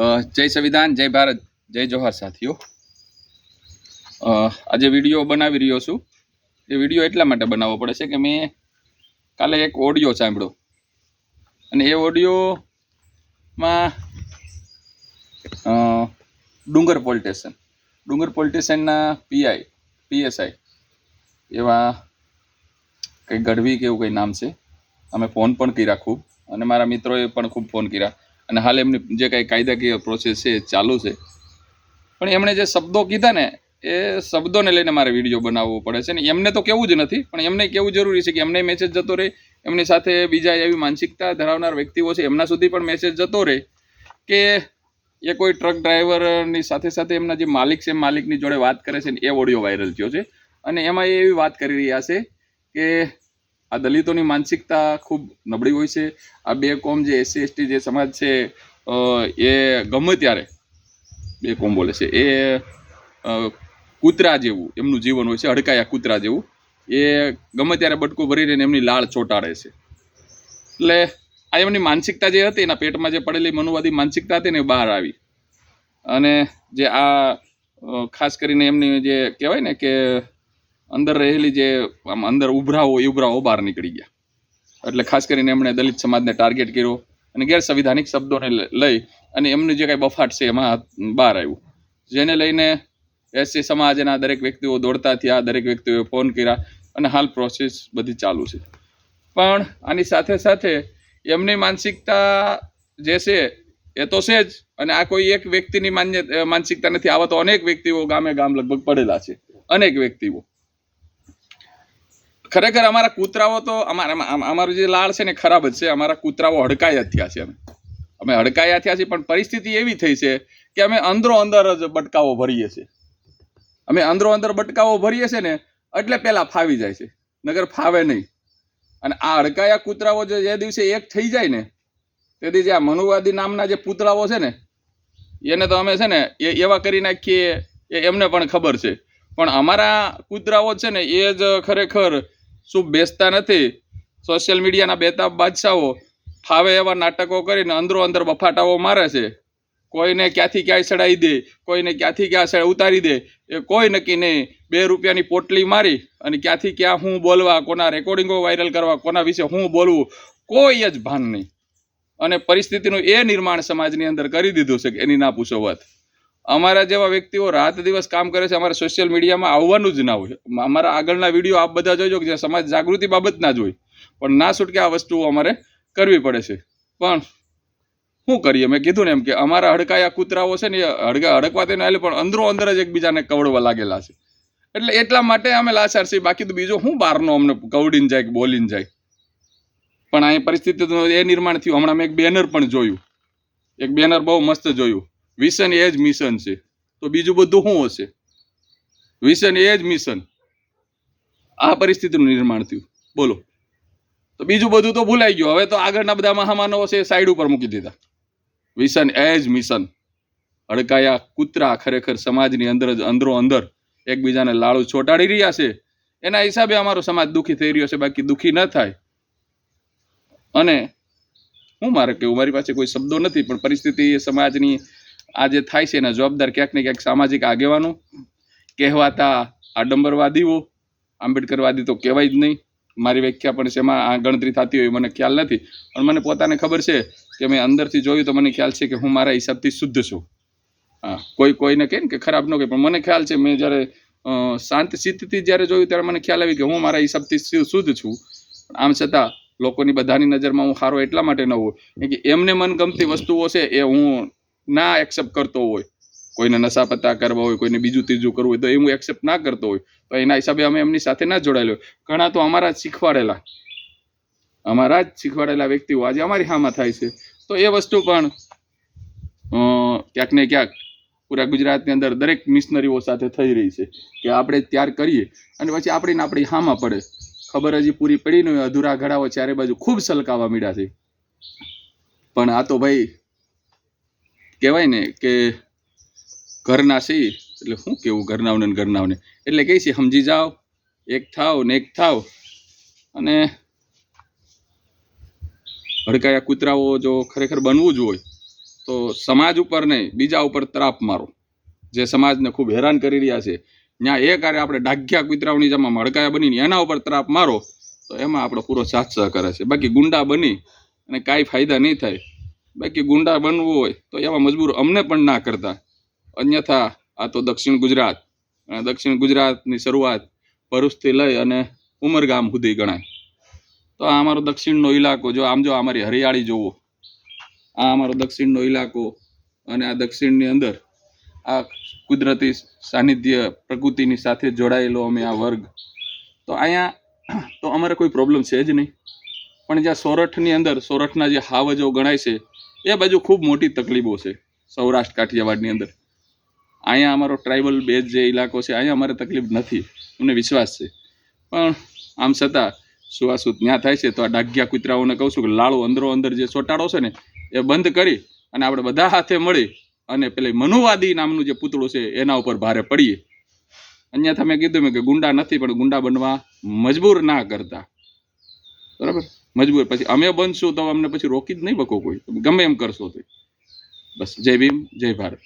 જય સંવિધાન, જય ભારત, જય જોહાર સાથીઓ। આજે વિડીયો બનાવી રહ્યો છું। એ વિડીયો એટલા માટે બનાવવો પડે છે કે મેં કાલે એક ઓડિયો સાંભળ્યો અને એ ઓડિયોમાં ડુંગર પોલીસ સ્ટેશનના પીએસઆઈ એવા કંઈ ગઢવી કે એવું કંઈ નામ છે। અમે ફોન પણ કર્યા ખૂબ, અને મારા મિત્રોએ પણ ખૂબ ફોન કર્યા, અને હાલ એમની જે કાંઈ કાયદાકીય પ્રોસેસ છે એ ચાલુ છે। પણ એમણે જે શબ્દો કીધા ને એ શબ્દોને લઈને મારે વિડીયો બનાવવો પડે છે, ને એમને તો કેવું જ નથી, પણ એમને કેવું જરૂરી છે કે એમને મેસેજ જતો રહે, એમની સાથે બીજા એવી માનસિકતા ધરાવનાર વ્યક્તિઓ છે એમના સુધી પણ મેસેજ જતો રહે કે એ કોઈ ટ્રક ડ્રાઈવરની સાથે સાથે એમના જે માલિક છે માલિકની જોડે વાત કરે છે ને એ ઓડિયો વાયરલ થયો છે। અને એમાં એ એવી વાત કરી રહ્યા છે કે આ દલિતોની માનસિકતા ખૂબ નબળી હોય છે। આ બે કોમ જે SC ST જે સમાજ છે એ ગમે ત્યારે બે કોમ બોલે છે એ કૂતરા જેવું એમનું જીવન હોય છે, હડકાયા કૂતરા જેવું। એ ગમે ત્યારે બટકું ભરીને એમની લાળ ચોંટાડે છે। એટલે આ એમની માનસિકતા જે હતી એના પેટમાં જે પડેલી મનુવાદી માનસિકતા હતી ને એ બહાર આવી, અને જે આ ખાસ કરીને એમની જે કહેવાય ને કે અંદર રહેલી જે આમ અંદર ઉભરાઓ બહાર નીકળી ગયા। એટલે ખાસ કરીને એમણે દલિત સમાજને ટાર્ગેટ કર્યો અને ગેરસંવિધાનિક શબ્દોને લઈ અને એમનું જે કાંઈ બફાટ છે એમાં બહાર આવ્યું, જેને લઈને SC સમાજના દરેક વ્યક્તિઓ દોડતા થયા, દરેક વ્યક્તિઓએ ફોન કર્યા, અને હાલ પ્રોસેસ બધી ચાલુ છે। પણ આની સાથે સાથે એમની માનસિકતા જે છે એ તો છે જ, અને આ કોઈ એક વ્યક્તિની માનસિકતા નથી, આવા તો અનેક વ્યક્તિઓ ગામે ગામ લગભગ પડેલા છે, અનેક વ્યક્તિઓ। ખરેખર અમારા કૂતરાઓ તો અમારું જે લાળ છે ને ખરાબ જ છે, અમારા કૂતરાઓ હડકાયા થયા છે, અમે હડકાયા થયા છીએ, પણ પરિસ્થિતિ એવી થઈ છે કે અમે અંદરો અંદર જ બટકાવો ભરીએ છીએ। અમે અંદરો અંદર બટકાવો ભરીએ છીએ ને એટલે પહેલાં ફાવી જાય છે, નગર ફાવે નહીં। અને આ હડકાયા કૂતરાઓ જે દિવસે એક થઈ જાય ને તેથી જે આ મનુવાદી નામના જે પૂતળાઓ છે ને એને તો અમે છે ને એવા કરી નાખીએ એ એમને પણ ખબર છે, પણ અમારા કૂતરાઓ છે ને એ જ ખરેખર શું બેસતા નથી। સોશિયલ મીડિયાના બેતાબ બાદશાહો ફાવે એવા નાટકો કરીને અંદરો અંદર બફાટાઓ મારે છે, કોઈને ક્યાંથી ક્યાંય ચડાવી દે, કોઈને ક્યાંથી ક્યાં ઉતારી દે એ કોઈ નક્કી નહીં। 2 રૂપિયાની પોટલી મારી અને ક્યાંથી ક્યાં હું બોલવા, કોના રેકોર્ડિંગો વાયરલ કરવા, કોના વિશે હું બોલવું, કોઈ જ ભાન નહીં। અને પરિસ્થિતિનું એ નિર્માણ સમાજની અંદર કરી દીધું છે કે એની ના પૂછો વાત। અમારા જેવા વ્યક્તિઓ રાત દિવસ કામ કરે છે, અમારે સોશિયલ મીડિયામાં આવવાનું જ ના હોય। અમારા આગળના વિડીયો આપ બધા જોજો કે જે સમાજ જાગૃતિ બાબતના જ હોય, પણ ના છૂટકે આ વસ્તુઓ અમારે કરવી પડે છે। પણ શું કરીએ, મેં કીધું ને એમ કે અમારા હડકાયા કૂતરાઓ છે ને એ હડકવા તેને આલે પણ અંદરો અંદર જ એકબીજાને કવડવા લાગેલા છે, એટલે એટલા માટે અમે લાચાર છીએ। બાકી તો બીજો શું બહારનો અમને કવડીને જાય કે બોલીને જાય। પણ અહીં પરિસ્થિતિનું એ નિર્માણ થયું। હમણાં મેં એક બેનર પણ જોયું, એક બેનર બહુ મસ્ત જોયું, વિઝન એ જ મિશન છે, તો બીજું બધું શું હશે? વિઝન એ જ મિશન। આ પરિસ્થિતિનું નિર્માણ થયું, બોલો, તો બીજું બધું તો ભૂલાઈ ગયું। હવે તો આગળના બધા મહામાનવો છે સાઈડ ઉપર મૂકી દીધા। વિઝન એ જ મિશન। હડકાયા કૂતરા ખરેખર સમાજની અંદર જ અંદરો અંદર એકબીજાને લાળું ચોંટાડી રહ્યા છે, એના હિસાબે અમારો સમાજ દુઃખી થઈ રહ્યો છે, બાકી દુઃખી ન થાય। અને હું મારે કેવું, મારી પાસે કોઈ શબ્દો નથી, પણ પરિસ્થિતિ સમાજની આ જે થાય છે એના જવાબદાર ક્યાંક ને ક્યાંક સામાજિક આગેવાનો, કહેવાતા આડંબરવાદીઓ, આંબેડકરવાદી તો કહેવાય જ નહીં, મારી વ્યાખ્યા પણ શેમાં આ ગણતરી થતી હોય મને ખ્યાલ નથી, પણ મને પોતાને ખબર છે કે મેં અંદરથી જોયું તો મને ખ્યાલ છે કે હું મારા હિસાબથી શુદ્ધ છું। હા, કોઈને કહે ને કે ખરાબ ન કહે, પણ મને ખ્યાલ છે મેં જ્યારે શાંત ચિત્તથી જ્યારે જોયું ત્યારે મને ખ્યાલ આવી કે હું મારા હિસાબથી શુદ્ધ છું। આમ છતાં લોકોની બધાની નજરમાં હું સારો એટલા માટે ન હોય કે એમને મનગમતી વસ્તુઓ છે એ હું ના એક્સેપ્ટ કરતો હોય, કોઈને નશા પત્તા કરવા હોય, કોઈને બીજું ત્રીજું કરવું હોય તો એ હું એક્સેપ્ટ ના કરતો હોય, તો એના હિસાબે અમે એમની સાથે ના જોડાયેલો। ઘણા તો અમારા જ શીખવાડેલા વ્યક્તિઓ આજે અમારી સામે થાય છે, તો એ વસ્તુ પણ ક્યાંક ને ક્યાંક પૂરા ગુજરાતની અંદર દરેક મિશનરીઓ સાથે થઈ રહી છે કે આપણે ત્યાર કરીએ અને પછી આપણી સામે પડે, ખબર હજી પૂરી પડી નહીં હોય, અધૂરા ઘડાઓ ચારે બાજુ ખૂબ સલકાવા મીડ્યા છે। પણ આ તો ભાઈ કહેવાય ને કે ઘરના સહી, એટલે શું કેવું ઘરનાવને એટલે કહે છે સમજી જાઓ, એક થાવ અને હડકાયા કૂતરાઓ જો ખરેખર બનવું જ હોય તો સમાજ ઉપર નહીં, બીજા ઉપર ત્રાપ મારો. જે સમાજને ખૂબ હેરાન કરી રહ્યા છે ત્યાં એ કાર્ય આપણે ડાઘ્યા કૂતરાઓની જેમાં હડકાયા બનીને એના ઉપર ત્રાપ મારો તો એમાં આપણો પૂરો સાથ સહકાર છે. બાકી ગુંડા બની અને કાંઈ ફાયદા નહીં થાય. બાકી ગુંડા બનવું હોય તો એવા મજબૂર અમને પણ ના કરતા. અન્યથા આ તો દક્ષિણ ગુજરાત, અને દક્ષિણ ગુજરાતની શરૂઆત ભરૂચથી લઈ અને ઉમરગામ સુધી ગણાય. તો આ અમારો દક્ષિણનો ઇલાકો, જો આમ જો અમારી હરિયાળી જોવો, આ અમારો દક્ષિણનો ઇલાકો, અને આ દક્ષિણની અંદર આ કુદરતી સાનિધ્ય પ્રકૃતિની સાથે જોડાયેલો અમે આ વર્ગ. તો અહીંયા તો અમારે કોઈ પ્રોબ્લેમ છે જ નહીં. પણ જ્યાં સોરઠની અંદર, સોરઠના જે હાવજો ગણાય છે એ બાજુ ખૂબ મોટી તકલીફો છે. સૌરાષ્ટ્ર કાઠિયાવાડની અંદર અહીંયા અમારો ટ્રાઇબલ બેઝ જે ઇલાકો છે અહીંયા અમારે તકલીફ નથી, અમને વિશ્વાસ છે. પણ આમ છતાં સુવાસુત ત્યાં થાય છે તો આ ડાઘ્યા કૂતરાઓને કહું છું કે લાળો અંદરો અંદર જે ચોંટાડો છે ને એ બંધ કરી અને આપણે બધા હાથે મળી અને પેલી મનુવાદી નામનું જે પૂતળું છે એના ઉપર ભારે પડીએ. અન્યથા મેં કીધું કે ગુંડા નથી, પણ ગુંડા બનવા મજબૂર ના કરતા. બરાબર, મજબૂર પછી અમે બનશું તો અમને પછી રોકી જ નહીં શકો કોઈ, તમે ગમે એમ કરશો તો. બસ, જય ભીમ, જય ભારત.